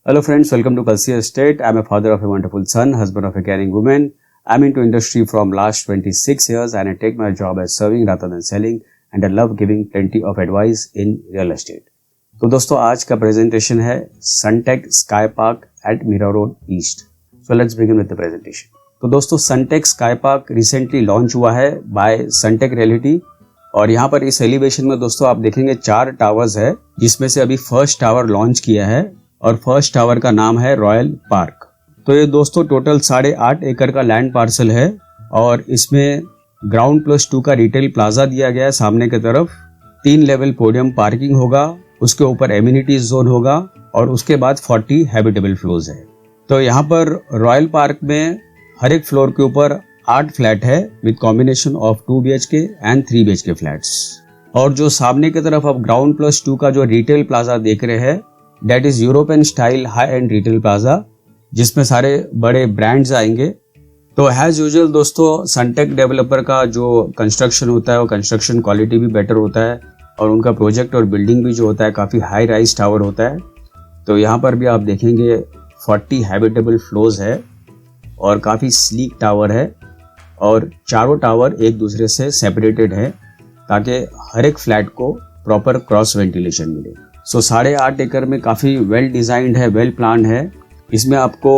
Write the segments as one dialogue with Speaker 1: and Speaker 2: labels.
Speaker 1: Hello friends, welcome to Kalsi Estate. I'm a father of a wonderful son, husband of a caring woman. I'm into industry from last 26 years and I take my job as serving rather than selling and I love giving plenty of advice in real estate. तो दोस्तों आज का presentation है Suntech sky park at Mira road east. So let's begin with the presentation. तो दोस्तों Suntech sky park recently launch हुआ है bye Sunteck reality और यहाँ पर इस एलिवेशन में दोस्तों आप देखेंगे 4 टावर्स है जिसमें से अभी फर्स्ट टावर लॉन्च किया है और फर्स्ट टावर का नाम है रॉयल पार्क. तो ये दोस्तों टोटल 8.5 एकड़ का लैंड पार्सल है और इसमें ग्राउंड +2 का रिटेल प्लाजा दिया गया है. सामने की तरफ 3 लेवल पोडियम पार्किंग होगा, उसके ऊपर एमिनिटीज जोन होगा और उसके बाद 40 हैबिटेबल फ्लोर्स है. तो यहाँ पर रॉयल पार्क में हर एक फ्लोर के ऊपर 8 फ्लैट है with combination of 2 BHK and 3 BHK flats. और जो सामने की तरफ आप ग्राउंड +2 का जो रिटेल प्लाजा देख रहे हैं that is European style high end retail plaza जिसमें सारे बड़े ब्रांड्स आएंगे. तो एज यूजुअल दोस्तों सनटेक डेवलपर का जो कंस्ट्रक्शन होता है वो कंस्ट्रक्शन क्वालिटी भी बेटर होता है और उनका प्रोजेक्ट और बिल्डिंग भी जो होता है काफ़ी हाई राइज टावर होता है. तो यहाँ पर भी आप देखेंगे 40 हैबिटेबल फ्लोर्स है और काफ़ी स्लीक टावर है और चारों टावर एक दूसरे से सेपरेटेड है ताकि हर एक फ्लैट को प्रॉपर क्रॉस वेंटिलेशन मिले. सो 8.5 एकड़ में काफ़ी वेल डिज़ाइंड है, वेल प्लान है. इसमें आपको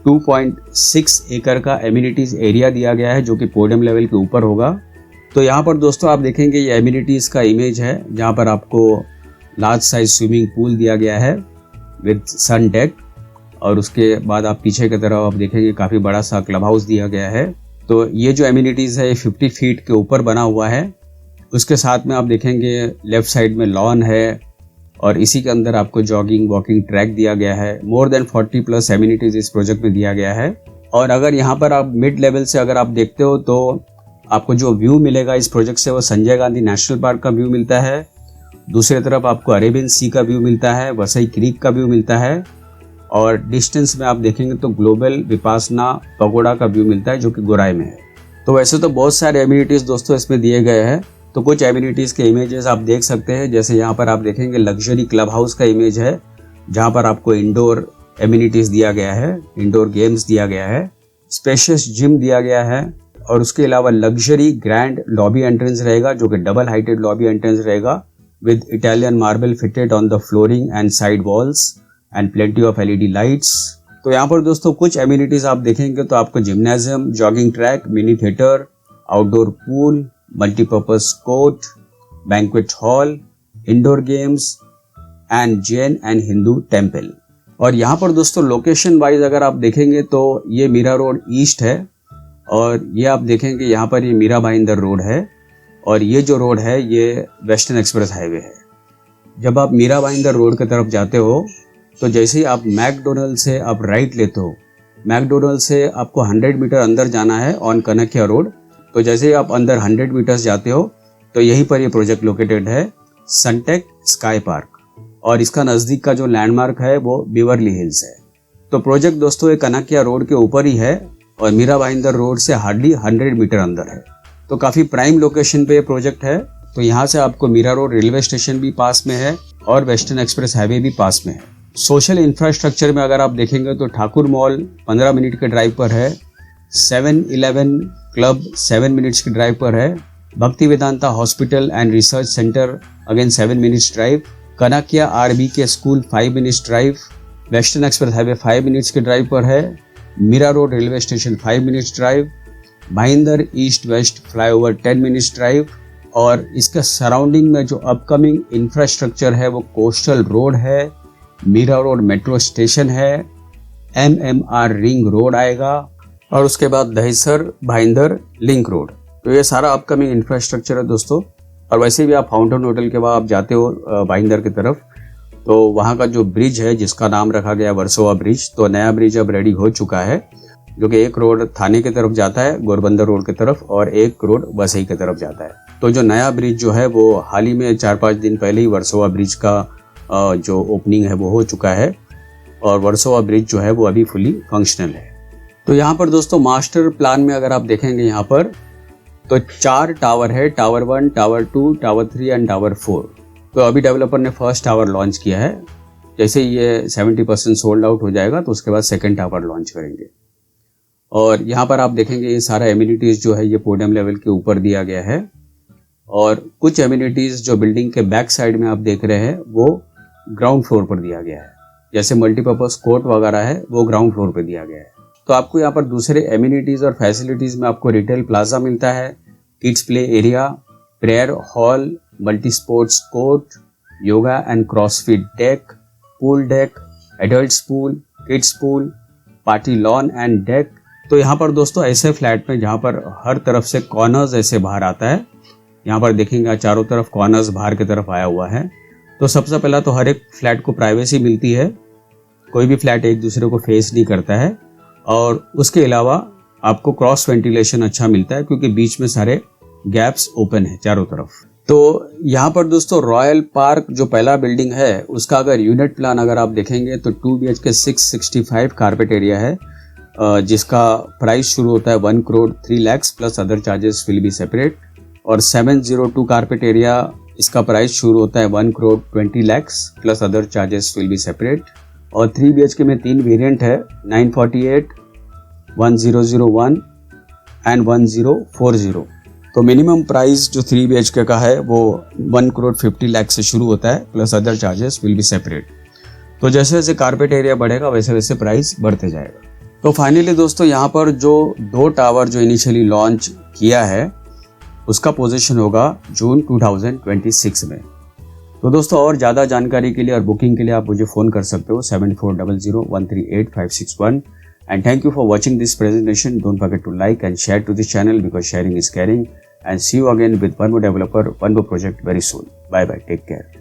Speaker 1: 2.6 एकड़ का एमिनिटीज़ एरिया दिया गया है जो कि पोडियम लेवल के ऊपर होगा. तो यहाँ पर दोस्तों आप देखेंगे ये एमिनिटीज़ का इमेज है जहाँ पर आपको लार्ज साइज स्विमिंग पूल दिया गया है विद सन डेक और उसके बाद आप पीछे की तरफ आप देखेंगे काफ़ी बड़ा सा क्लब हाउस दिया गया है. तो ये जो एमिनिटीज़ है ये 50 फीट के ऊपर बना हुआ है. उसके साथ में आप देखेंगे लेफ्ट साइड में लॉन है और इसी के अंदर आपको जॉगिंग वॉकिंग ट्रैक दिया गया है. मोर देन 40+ एमिनिटीज इस प्रोजेक्ट में दिया गया है. और अगर यहाँ पर आप मिड लेवल से अगर आप देखते हो तो आपको जो व्यू मिलेगा इस प्रोजेक्ट से वो संजय गांधी नेशनल पार्क का व्यू मिलता है. दूसरी तरफ आपको अरेबियन सी का व्यू मिलता है, वसई क्रीक का व्यू मिलता है और डिस्टेंस में आप देखेंगे तो ग्लोबल विपासना पगोड़ा का व्यू मिलता है जो कि गोराई में है. तो वैसे तो बहुत सारे एमिनिटीज दोस्तों इसमें दिए गए हैं. तो कुछ एमिनिटीज़ के इमेजेस आप देख सकते हैं. जैसे यहाँ पर आप देखेंगे लग्जरी क्लब हाउस का इमेज है जहाँ पर आपको इंडोर एमिनिटीज़ दिया गया है, इंडोर गेम्स दिया गया है, स्पेशियस जिम दिया गया है और उसके अलावा लग्जरी ग्रैंड लॉबी एंट्रेंस रहेगा जो कि डबल हाइटेड लॉबी एंट्रेंस रहेगा with Italian marble fitted on the flooring and side walls and plenty of LED lights. तो यहाँ पर दोस्तों कुछ एमिनिटीज़ आप देखेंगे तो आपको gymnasium, jogging track, mini theatre, outdoor pool, multipurpose court, banquet hall, indoor games and Jain and Hindu temple. और यहाँ पर दोस्तों लोकेशन वाइज अगर आप देखेंगे तो ये मीरा रोड ईस्ट है और ये आप देखेंगे यहाँ पर ये मीरा भाईंदर रोड है और ये जो रोड है ये वेस्टर्न एक्सप्रेस हाईवे है. जब आप मीरा भाईंदर रोड की तरफ जाते हो तो जैसे ही आप मैकडोनल्ड से आप राइट लेते हो, मैकडोनल्ड से आपको 100 मीटर अंदर जाना है ऑन कनकिया रोड. तो जैसे ही आप अंदर 100 मीटर्स जाते हो तो यहीं पर ये प्रोजेक्ट लोकेटेड है सनटेक स्काई पार्क और इसका नज़दीक का जो लैंडमार्क है वो बीवरली हिल्स है. तो प्रोजेक्ट दोस्तों ये कनकिया रोड के ऊपर ही है और मीरा भाईंदर रोड से हार्डली 100 मीटर अंदर है. तो काफ़ी प्राइम लोकेशन पे ये प्रोजेक्ट है. तो यहाँ से आपको मीरा रोड रेलवे स्टेशन भी पास में है और वेस्टर्न एक्सप्रेस हाईवे भी पास में है. सोशल इंफ्रास्ट्रक्चर में अगर आप देखेंगे तो ठाकुर मॉल 15 मिनट के ड्राइव पर है, 7-Eleven क्लब 7 मिनट्स की ड्राइव पर है, Bhakti Vedanta hospital and research centre again 7 minutes drive, Kanakia RBK school 5 minutes drive, western express highway 5 minutes के ड्राइव पर है, Mira road railway station 5 minutes drive, Bhayandar east west flyover 10 minutes drive. और इसका सराउंडिंग में जो अपकमिंग इंफ्रास्ट्रक्चर है वो कोस्टल रोड है, मीरा रोड मेट्रो स्टेशन है, MMR रिंग रोड आएगा और उसके बाद दहिसर भाईंदर लिंक रोड. तो ये सारा अपकमिंग इंफ्रास्ट्रक्चर है दोस्तों. और वैसे भी आप फाउंटेन होटल के बाद आप जाते हो भाईंदर की तरफ तो वहाँ का जो ब्रिज है जिसका नाम रखा गया वर्सोवा ब्रिज, तो नया ब्रिज अब रेडी हो चुका है जो कि एक रोड थाने की तरफ जाता है गोरबंदर रोड की तरफ और एक रोड वसई की तरफ जाता है. तो जो नया ब्रिज जो है वो हाल ही में 4-5 दिन पहले ही वर्सोवा ब्रिज का जो ओपनिंग है वो हो चुका है और वर्सोवा ब्रिज जो है वो अभी फुली फंक्शनल है. तो यहाँ पर दोस्तों मास्टर प्लान में अगर आप देखेंगे यहाँ पर तो 4 टावर है, tower 1, tower 2, tower 3 and tower 4. तो अभी डेवलपर ने फर्स्ट टावर लॉन्च किया है जैसे ये 70% सोल्ड आउट हो जाएगा तो उसके बाद सेकेंड टावर लॉन्च करेंगे। और यहाँ पर आप देखेंगे ये सारा एमिनिटीज़ जो है ये पोडियम लेवल के ऊपर दिया गया है, और कुछ एमिनिटीज़ जो बिल्डिंग के बैक साइड में आप देख रहे हैं वो ग्राउंड फ्लोर पर दिया गया है। जैसे मल्टीपर्पज़ कोर्ट वगैरह है वो ग्राउंड फ्लोर पर दिया गया है। तो आपको यहाँ पर दूसरे एमिनिटीज़ और फैसिलिटीज़ में आपको रिटेल प्लाजा मिलता है, kids play area, prayer hall, multi sports court, yoga and CrossFit deck, pool deck, adults pool, kids pool, party lawn and deck. तो यहाँ पर दोस्तों ऐसे फ्लैट में जहाँ पर हर तरफ से कॉर्नर्स ऐसे बाहर आता है, यहाँ पर देखेंगे चारों तरफ कॉर्नर्स बाहर की तरफ आया हुआ है। तो सबसे पहला तो हर एक फ्लैट को प्राइवेसी मिलती है, कोई भी फ्लैट एक दूसरे को फेस नहीं करता है, और उसके अलावा आपको क्रॉस वेंटिलेशन अच्छा मिलता है क्योंकि बीच में सारे गैप्स ओपन है चारों तरफ। तो यहाँ पर दोस्तों रॉयल पार्क जो पहला बिल्डिंग है उसका अगर यूनिट प्लान अगर आप देखेंगे तो 2 BHK 665 कारपेट एरिया है, जिसका प्राइस शुरू होता है 1 crore 3 lakhs plus other charges will be separate. और 702 कारपेट एरिया इसका प्राइस शुरू होता है 1 crore 20 lakhs plus other charges will be separate. और 3 BHK में 3 वेरिएंट है, 948, 1001 एंड 1040। तो मिनिमम प्राइस जो 3 BHK का है वो 1 करोड़ 50 लाख से शुरू होता है plus other charges will be separate. तो जैसे जैसे कारपेट एरिया बढ़ेगा वैसे वैसे प्राइस बढ़ते जाएगा। तो फाइनली दोस्तों यहाँ पर जो 2 टावर जो इनिशियली लॉन्च किया है उसका पोजीशन होगा जून 2026 में। तो दोस्तों और ज़्यादा जानकारी के लिए और बुकिंग के लिए आप मुझे फ़ोन कर सकते हो 7400138561। And thank you for watching this presentation. Don't forget to like and share to this channel because sharing is caring. And see you again with one more developer, one more project very soon. Bye bye. Take care.